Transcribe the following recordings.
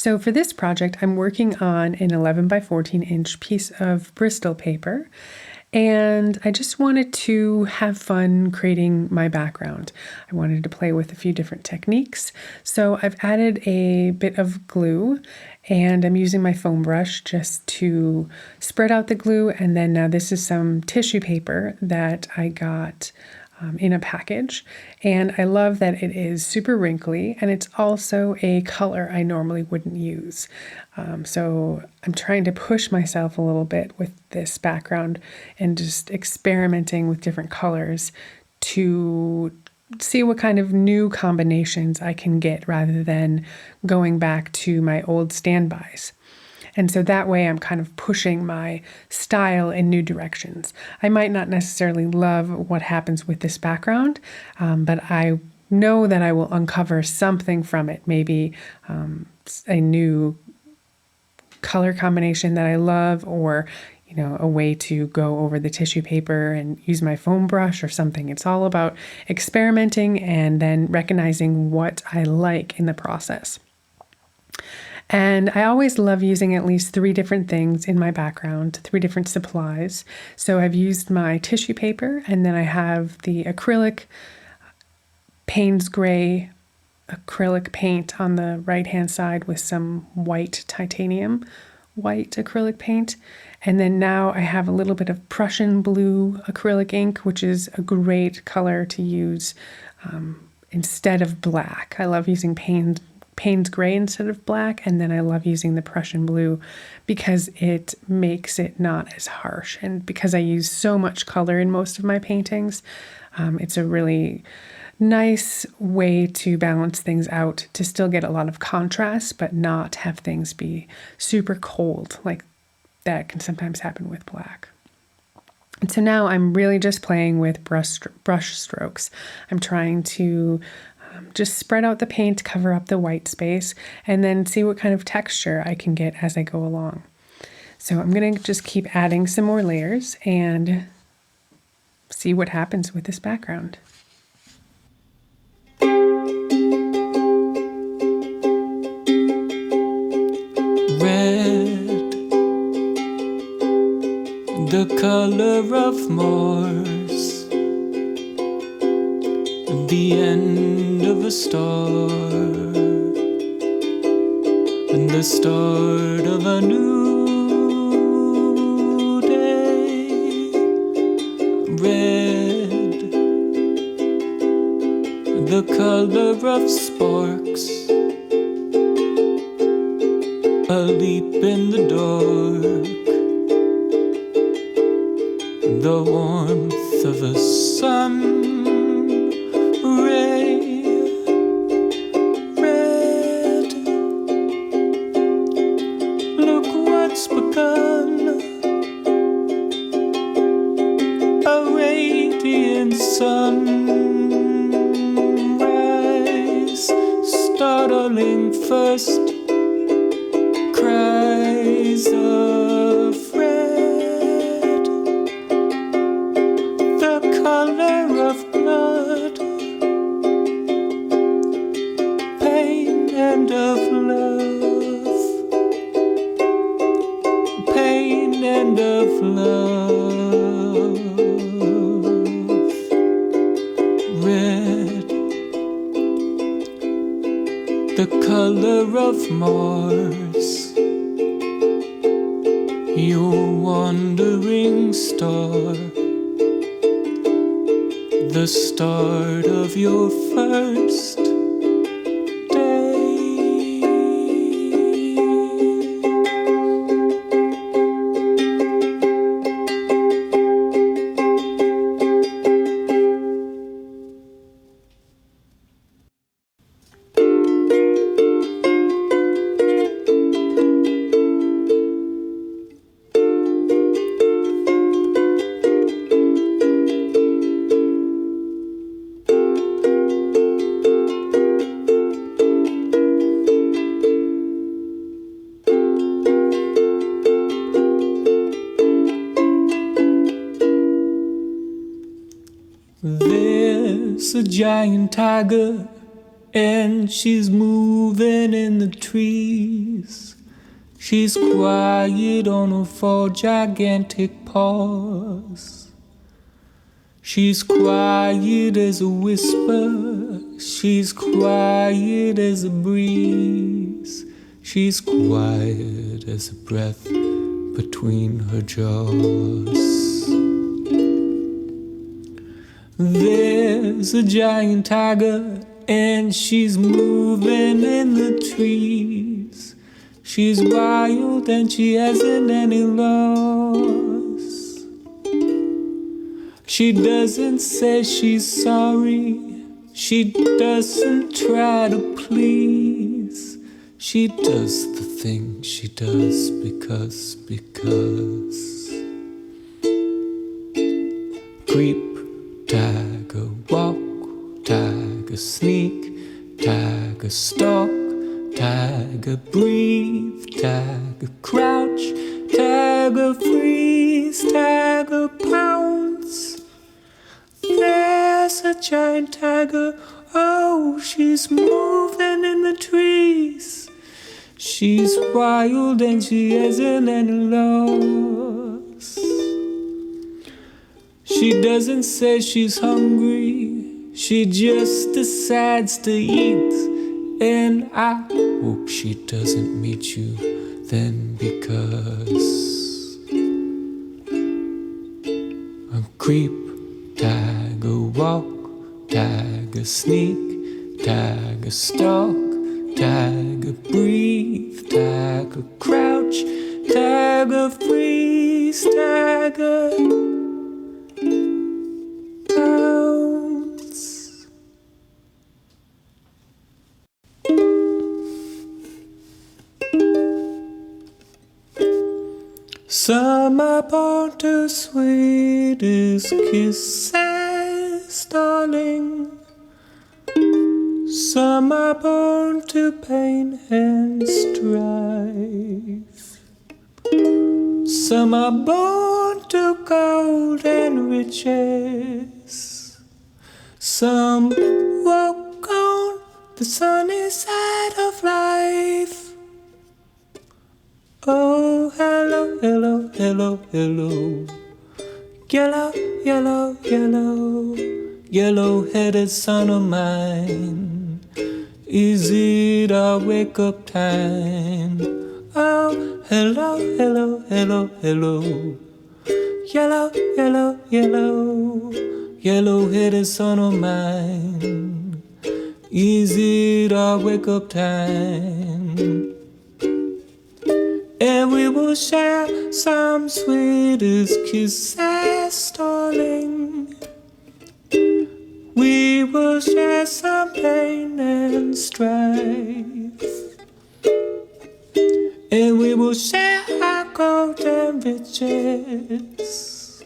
So for this project, I'm working on an 11 by 14 inch piece of Bristol paper, and I just wanted to have fun creating my background. I wanted to play with a few different techniques. So I've added a bit of glue, and I'm using my foam brush just to spread out the glue. And then now this is some tissue paper that I got in a package, and I love that it is super wrinkly, and it's also a color I normally wouldn't use. So I'm trying to push myself a little bit with this background and just experimenting with different colors to see what kind of new combinations I can get rather than going back to my old standbys. And so that way I'm kind of pushing my style in new directions. I might not necessarily love what happens with this background, but I know that I will uncover something from it. Maybe a new color combination that I love, or a way to go over the tissue paper and use my foam brush or something. It's all about experimenting and then recognizing what I like in the process. And I always love using at least 3 different things in my background, 3 different supplies. So I've used my tissue paper, and then I have the acrylic Payne's Gray acrylic paint on the right-hand side with some white titanium white acrylic paint. And then now I have a little bit of Prussian blue acrylic ink, which is a great color to use instead of black. I love using Payne's Gray instead of black, and then I love using the Prussian blue because it makes it not as harsh. And because I use so much color in most of my paintings, it's a really nice way to balance things out, to still get a lot of contrast, but not have things be super cold like that can sometimes happen with black. And so now I'm really just playing with brush strokes. I'm trying to just spread out the paint, cover up the white space, and then see what kind of texture I can get as I go along. So I'm going to just keep adding some more layers and see what happens with this background. Red, the color of Morse, the end of a star, and the start of a new day. Red, the color of sparks, a leap in the dark, the warmth of a sun ray. Red, look what's begun, a radiant sunrise, startling first cries of red, the color of blood, pain and of love, pain and of love. Red, the color of Mars, your wandering star, the start of your first day. There's a giant tiger and she's moving in the trees. She's quiet on her four gigantic paws. She's quiet as a whisper. She's quiet as a breeze. She's quiet as a breath between her jaws. There's a giant tiger, and she's moving in the trees. She's wild and she hasn't any loss. She doesn't say she's sorry. She doesn't try to please. She does the thing she does because. Creep, tiger, walk, tiger, sneak, tiger, stalk, tiger, breathe, tiger, crouch, tiger, freeze, tiger, pounce. There's a giant tiger, oh, she's moving in the trees. She's wild and she hasn't any loss. She doesn't say she's hungry, she just decides to eat. And I hope she doesn't meet you then, because a creep, tiger, walk, tiger, sneak, tiger, stalk, tiger, breathe, tiger, crouch, tiger, freeze, tiger, pounce. Some are born to sweetest kisses, darling. Some are born to pain and strife. Some are born to gold and riches. Some walk on the sunny side of life. Oh, hello, hello, hello, hello. Yellow, yellow, yellow, yellow-headed son of mine. Is it our wake-up time? Oh, hello, hello, hello, hello. Yellow, yellow, yellow, yellow-headed son of mine. Is it our wake-up time? And we will share some sweetest kisses, darling. We will share some pain and strife. And we will share our gold and riches.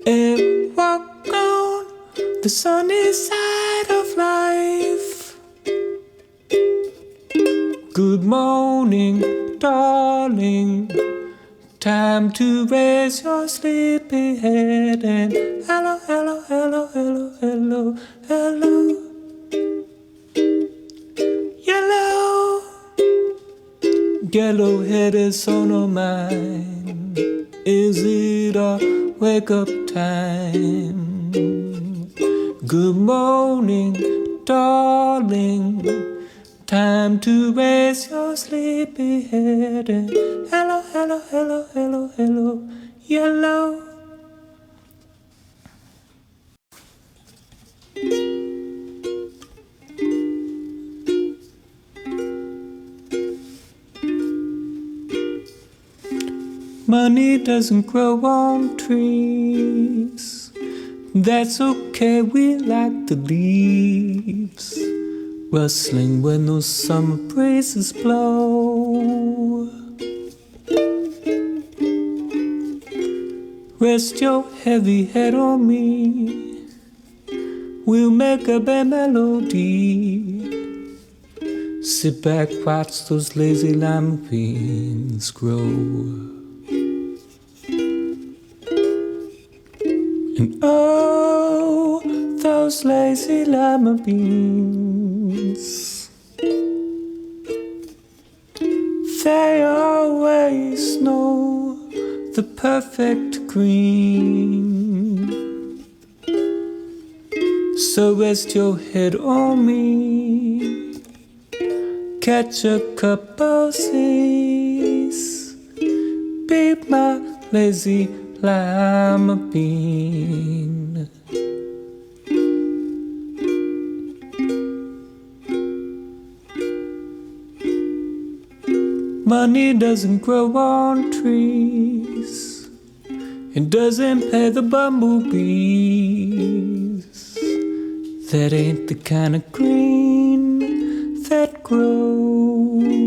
And walk on the sunny side of life. Good morning, darling. Time to raise your sleepy head and hello, hello, hello, hello, hello, hello. Yellow, yellow-headed son of mine. Is it a wake-up time? Good morning, darling. Time to raise your sleepy head and hello, hello, hello, hello, hello, yellow. Money doesn't grow on trees. That's okay, we like the leaves rustling when those summer breezes blow. Rest your heavy head on me. We'll make a bad melody. Sit back, watch those lazy lima beans grow. And oh, those those lazy lima beans. They always know the perfect green. So rest your head on me, catch a couple seas, be my lazy lima bean. Money doesn't grow on trees, it doesn't pay the bumblebees. That ain't the kind of green that grows.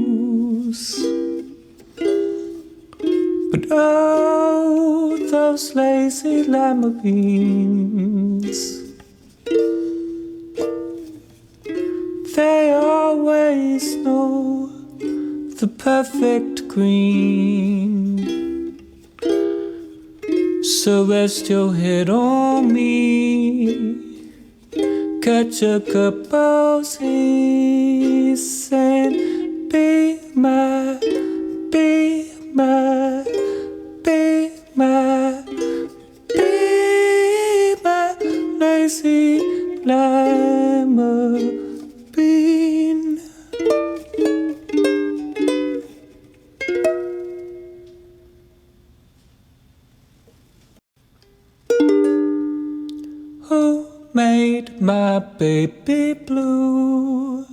But oh, those lazy lima beans, they always know the perfect green. So rest your head on me, catch a couple seas, and be my, be my, be my, be my lazy lima bean. Who made my baby blue?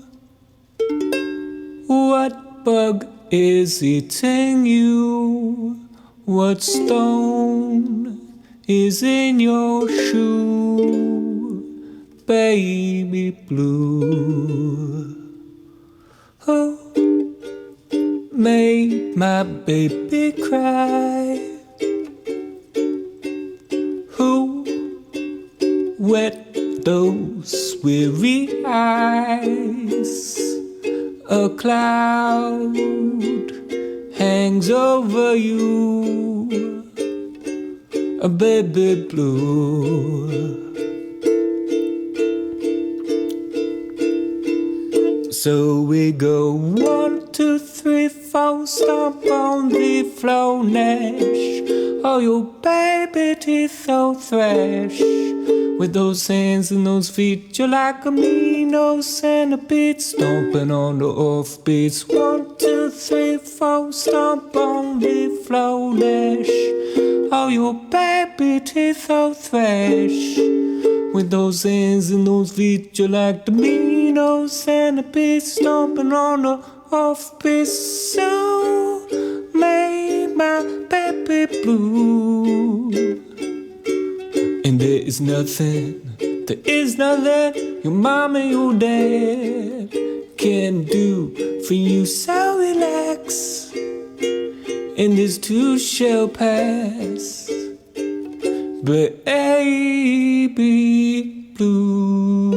What bug is eating you? What stone is in your shoe, baby blue? Who made my baby cry? Who wet those weary eyes? A cloud hangs over you, a baby blue. So we go 1, 2, 3, 4, stomp on the floor, Nash. Oh, your baby teeth so thrash. With those hands and those feet, you're like a mean old centipede, stomping on the offbeats. 1, 2, 3, 4, stomp on the floor, Nash. Oh, your baby teeth so thrash. With those hands and those feet, you're like the mean old centipede, stomping on the offbeats. So made my baby blue. And there is nothing your mom and your dad can do for you, so relax, and this too shall pass, baby blue.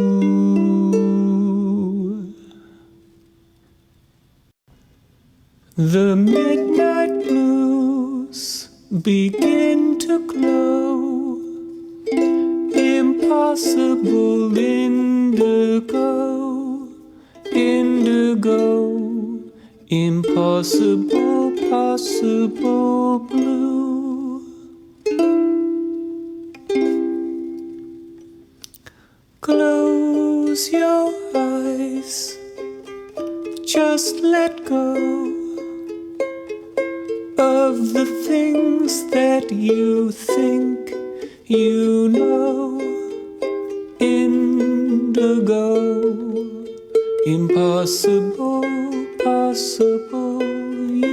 The midnight blues begin to glow, impossible indigo, indigo, impossible, possible blue. Close your eyes, just let go of the things that you think you know. Indigo, impossible, possible you.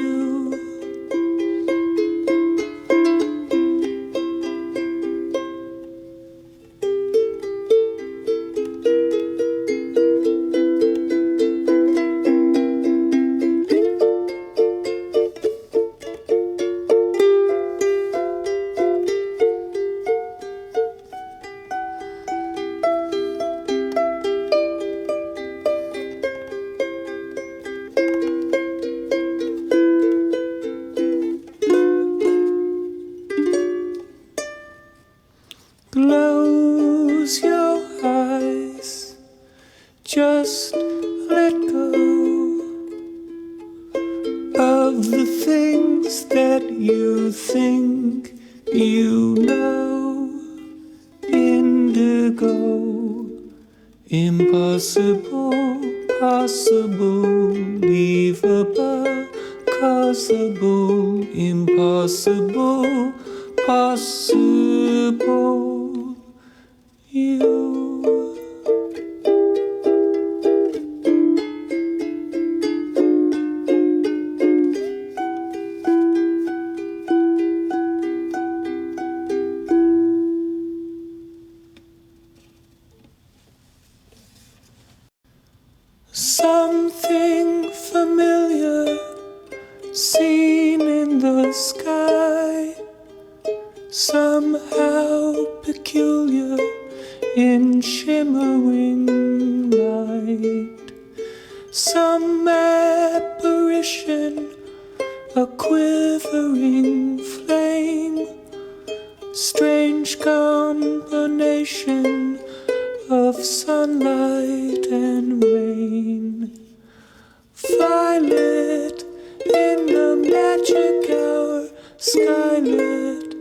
Just let go of the things that you think you know. Indigo, impossible, possible, believable, causable, impossible, possible, you. Something familiar seen in the sky, somehow peculiar in shimmering light. Some apparition, a quivering flame, strange combination of sunlight and rain. Violet in the magic hour, skylit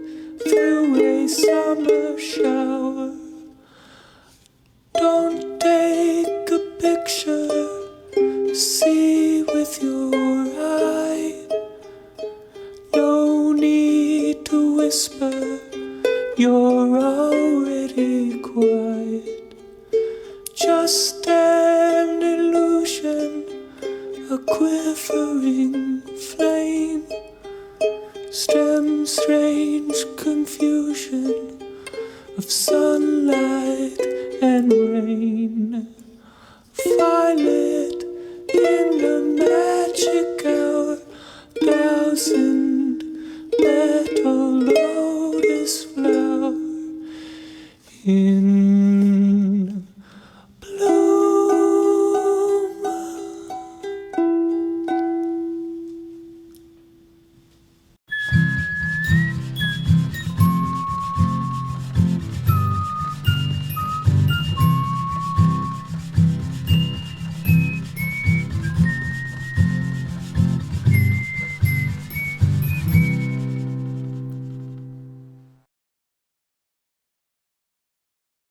through a summer shower. Don't take a picture, see with your eye. No need to whisper, you're already quiet. Just an illusion, a quivering flame, strange confusion of sunlight and rain.